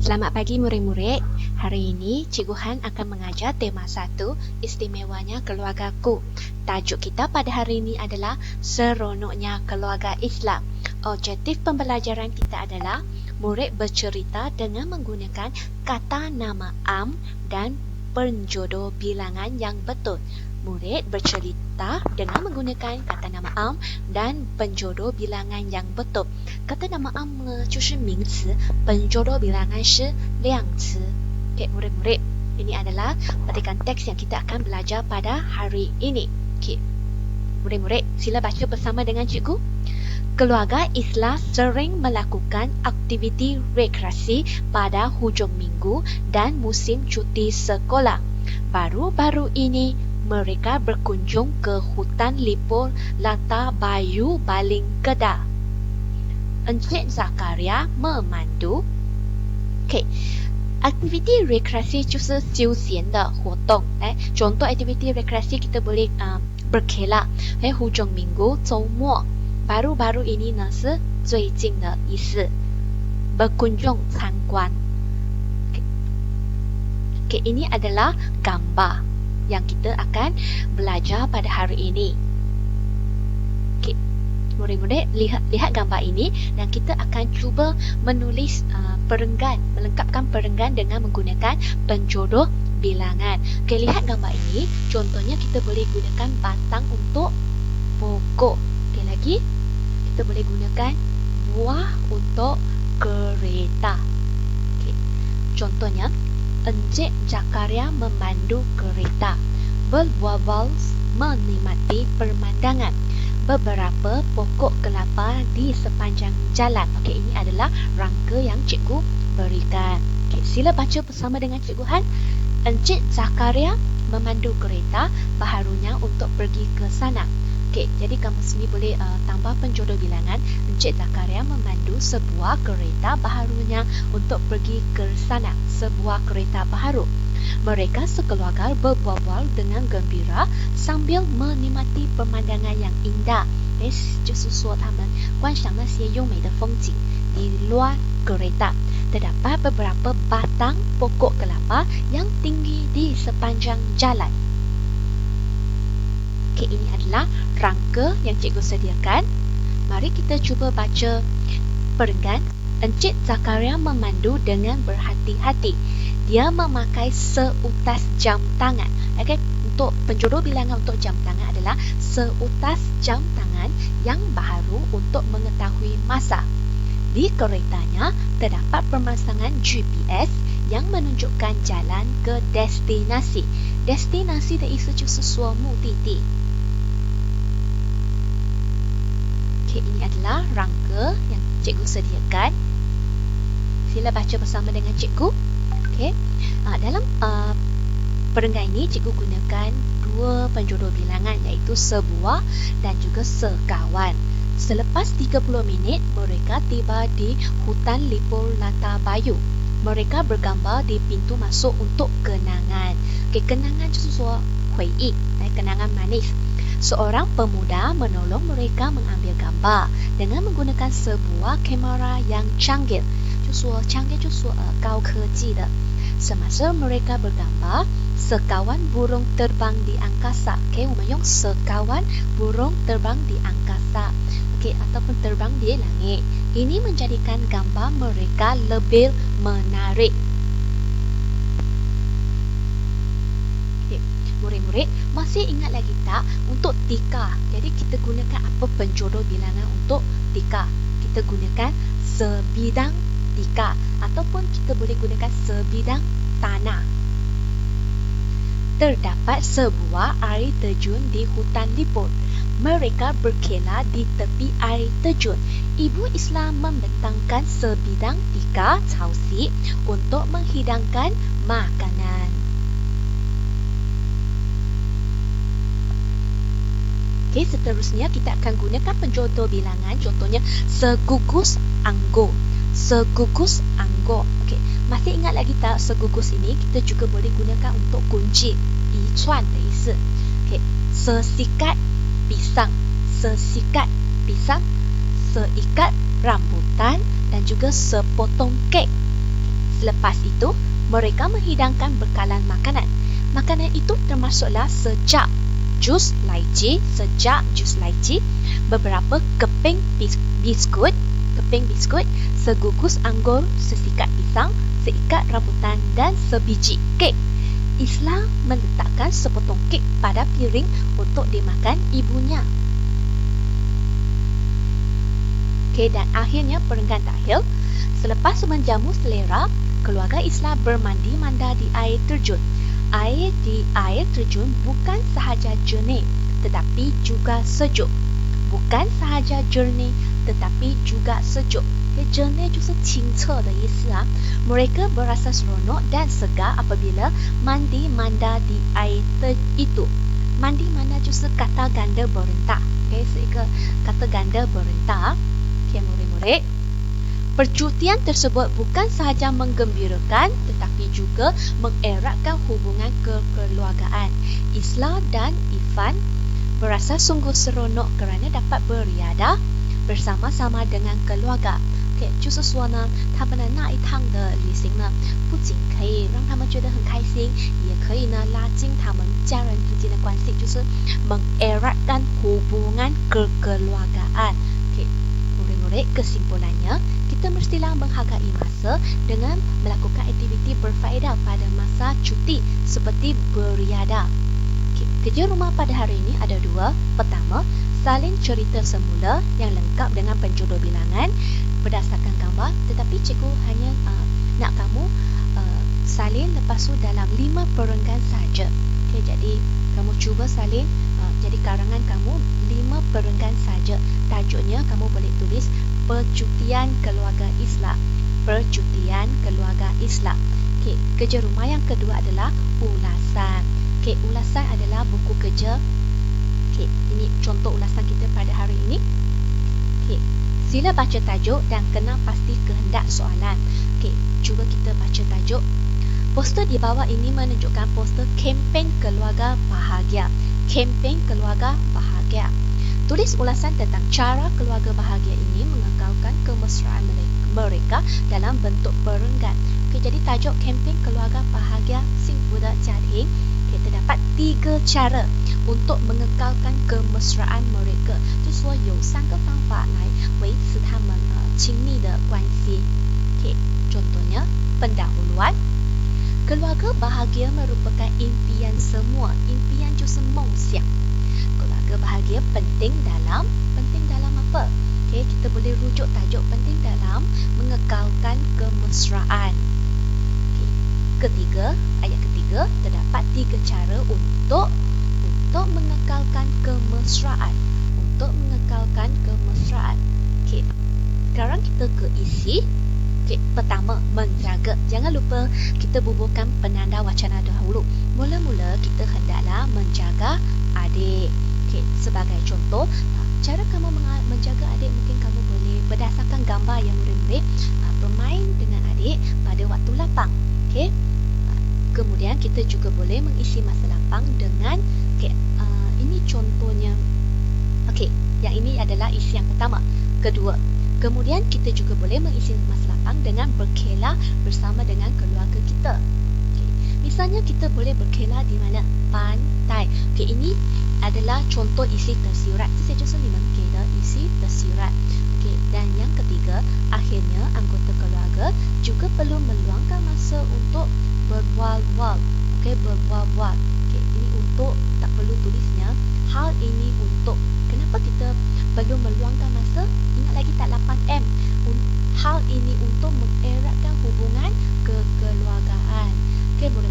Selamat pagi murid-murid. Hari ini Cikgu Han akan mengajar tema 1, istimewanya keluargaku. Tajuk kita pada hari ini adalah seronoknya keluarga Islam. Objektif pembelajaran kita adalah murid bercerita dengan menggunakan kata nama am dan penjodoh bilangan yang betul. Murid bercerita dengan menggunakan kata nama am dan penjodoh bilangan yang betul. Kata nama am 就是名词，本jodoh bilangan 是量词。Okey, murid-murid, ini adalah petikan teks yang kita akan belajar pada hari ini. Okey, murid-murid, sila baca bersama dengan cikgu. Keluarga Islam sering melakukan aktiviti rekreasi pada hujung minggu dan musim cuti sekolah. Baru-baru ini, mereka berkunjung ke hutan lipur Lata Bayu Baling Kedah. Encik Zakaria memandu. Okay. Aktiviti rekreasi 就是休闲的活动。contoh aktiviti rekreasi kita boleh berkelak. hujung minggu, 周末。baru-baru ini 呢是最近的意思。berkunjung 参观。Okay, ini adalah gambar yang kita akan belajar pada hari ini. Okay. Murid-murid, lihat gambar ini dan kita akan cuba menulis perenggan, melengkapkan perenggan dengan menggunakan penjodoh bilangan. Okay, lihat gambar ini. Contohnya kita boleh gunakan batang untuk pokok. Okay, lagi kita boleh gunakan buah untuk kereta. Okay. Contohnya, Encik Zakaria memandu kereta. Berbual-bual menikmati pemandangan. Beberapa pokok kelapa di sepanjang jalan. Okey, ini adalah rangka yang cikgu berikan. Okey, sila baca bersama dengan cikgu Han. Encik Zakaria memandu kereta baharunya untuk pergi ke sana. Okey, jadi kamu sini boleh tambah penjodoh bilangan. Encik Zakaria memandu sebuah kereta baharunya untuk pergi ke sana. Sebuah kereta baharu. Mereka sekeluarga berbual-bual dengan gembira sambil menikmati pemandangan yang indah. 就是说他们观赏那些优美的风景 di luar kereta. Terdapat beberapa batang pokok kelapa yang tinggi di sepanjang jalan. Okay, ini adalah rangka yang cikgu sediakan. Mari kita cuba baca perenggan. Encik Zakaria memandu dengan berhati-hati. Dia memakai seutas jam tangan. Okay, untuk penjodoh bilangan untuk jam tangan adalah seutas jam tangan yang baharu untuk mengetahui masa. Di keretanya terdapat pemasangan GPS yang menunjukkan jalan ke destinasi. Destinasi 的意思就是说目的地。Okay, ini adalah rangka yang cikgu sediakan. Sila baca bersama dengan cikgu. Okay. Dalam perenggan ini cikgu gunakan dua penjodoh bilangan, iaitu sebuah dan juga sekawan. Selepas 30 minit, mereka tiba di hutan lipur Lata Bayu. Mereka bergambar di pintu masuk untuk kenangan. Okay, kenangan 就是说回忆, kenangan manis. Seorang pemuda menolong mereka mengambil gambar dengan menggunakan sebuah kamera yang canggih. 就说canggih 就说高科技的。Semasa mereka bergambar, sekawan burung terbang di angkasa. Okay, 我们用 sekawan burung terbang di angkasa. Okay, ataupun terbang di langit. Ini menjadikan gambar mereka lebih menarik. Okay, murid-murid, masih ingat lagi tak untuk tika? Jadi kita gunakan apa penjodoh bilangan untuk tika? Kita gunakan sebidang tika ataupun kita boleh gunakan sebidang tanah. Terdapat sebuah air terjun di hutan lipur. Mereka berkelak di tepi air terjun. Ibu Islam membentangkan sebidang tika causi untuk menghidangkan makanan. Okay, seterusnya kita akan gunakan penjodoh bilangan. Contohnya segugus anggur. Segugus anggur. Okey, masih ingat lagi tak segugus ini kita juga boleh gunakan untuk kunci, 一串的意思. Okey, sesikat pisang, sesikat pisang, seikat rambutan dan juga sepotong kek. Selepas itu, mereka menghidangkan bekalan makanan. Makanan itu termasuklah sejak jus lychee, beberapa keping biskut, segugus anggur, sesikat pisang, seikat rambutan dan sebiji kek. Islam meletakkan sepotong kek pada piring untuk dimakan ibunya. Okey, dan akhirnya perenggan terakhir. Selepas menjamu selera, keluarga Islam bermandi manda di air terjun. Air di air terjun bukan sahaja jernih tetapi juga sejuk. Bukan sahaja jernih tetapi juga sejuk. Jernih 就是清澈的意思啊。Mereka berasa seronok dan segar apabila mandi manda di air itu. Mandi manda 就是kata ganda berentak. Okay, 是一个 kata ganda berentak. Okay, murid-murid. Percutian tersebut bukan sahaja menggembirakan tetapi juga mengeratkan hubungan kekeluargaan. Isla dan Ifan berasa sungguh seronok kerana dapat beriadah bersama-sama dengan keluarga. 就是说呢，他们的那一趟的旅行呢，不仅可以让他们觉得很开心，也可以呢拉近他们家人之间的关系，就是 mengeratkan hubungan kekeluargaan. Murid-murid, kesimpulannya, kita mestilah menghargai masa dengan melakukan aktiviti berfaedah pada masa cuti seperti beriadah. Kerja rumah pada hari ini ada dua. Pertama, salin cerita semula yang lengkap dengan penjodoh bilangan berdasarkan gambar, tetapi cikgu hanya nak kamu salin lepas tu dalam 5 perenggan saja. Okay, jadi kamu cuba salin jadi karangan kamu 5 perenggan saja. Tajuknya kamu boleh tulis percutian keluarga Islam. Percutian keluarga Islam. Okay, kerja rumah yang kedua adalah ulasan. Okay, ulasan adalah buku kerja. Okay, ini contoh ulasan kita pada hari ini. Okay, sila baca tajuk dan kenal pasti kehendak soalan. Okay, cuba kita baca tajuk. Poster di bawah ini menunjukkan poster kempen keluarga bahagia. Kempen keluarga bahagia. Tulis ulasan tentang cara keluarga bahagia ini mengekalkan kemesraan mereka dalam bentuk perenggan. Okay, jadi tajuk kempen keluarga bahagia Singpuda Jiating. Okay, terdapat 3 cara untuk mengekalkan kemesraan mereka. 就是说有3个方法来维持他们亲密的关系。Okay, contohnya pendahuluan. Keluarga bahagia merupakan impian semua. Impian 就是梦想。Keluarga bahagia penting dalam apa? Okay, kita boleh rujuk tajuk penting dalam mengekalkan kemesraan. Okay. Ketiga, ayat ketiga, terdapat 3 cara untuk mengekalkan kemesraan. Untuk mengekalkan kemesraan. Okay. Sekarang kita ke isi. Okay, pertama, menjaga. Jangan lupa kita bubuhkan penanda wacana dahulu. Mula-mula kita hendaklah menjaga adik. Okay, sebagai contoh, cara kamu menjaga adik mungkin kamu boleh berdasarkan gambar yang murid-murid bermain dengan adik pada waktu lapang. Okay. Kemudian kita juga boleh mengisi masa lapang dengan ini contohnya. Okay, yang ini adalah isi yang pertama. Kedua, kemudian kita juga boleh mengisi masa lapang dengan berkelah bersama dengan keluarga kita. Okay. Misalnya kita boleh berkelah di mana? Pantai. Okay, ini adalah contoh isi tersirat. Itu saja berkelah isi tersirat. Okay. Dan yang ketiga, akhirnya anggota keluarga juga perlu meluangkan masa untuk berbual-bual. Okay, berbual-bual. Okay, ini untuk, tak perlu tulisnya. Hal ini untuk. Kenapa kita perlu meluangkan masa? Ingat lagi tak 8M. Hal ini untuk mengeratkan hubungan kekeluargaan. Okay, boleh